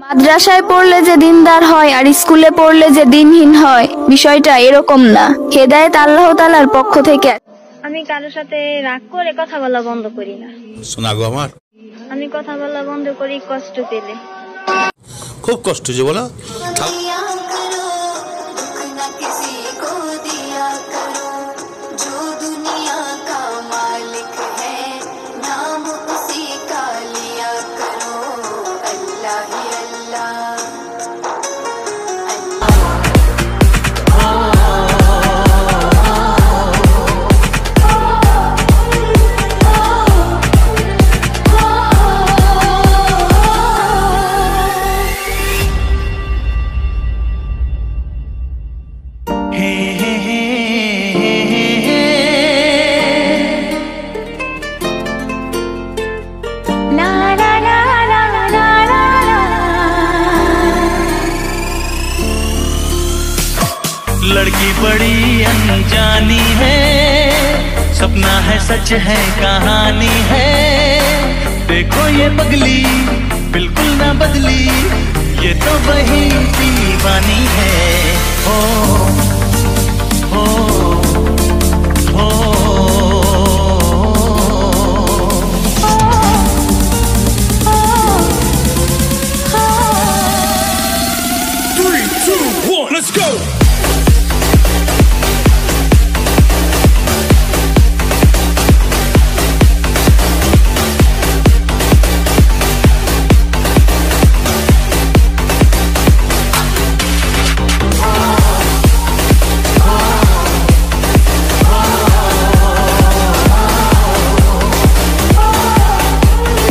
মাদ্রাসায় পড়লে যে দিনদার হয় আর স্কুলে পড়লে যে দিনহীন হয়, বিষয়টা এরকম না। হেদায়েত আল্লাহ তাআলার পক্ষ থেকে। আমি কারোর সাথে রাগ করে কথা বলা বন্ধ করি না। শোনা গো আমার, আমি কথা বলা বন্ধ করি কষ্ট পেলে। খুব কষ্ট যে বলো। लड़की बड़ी अनजानी है, सपना है सच है कहानी है। देखो ये पगली बिल्कुल ना बदली, ये तो वही दीवानी है। ओ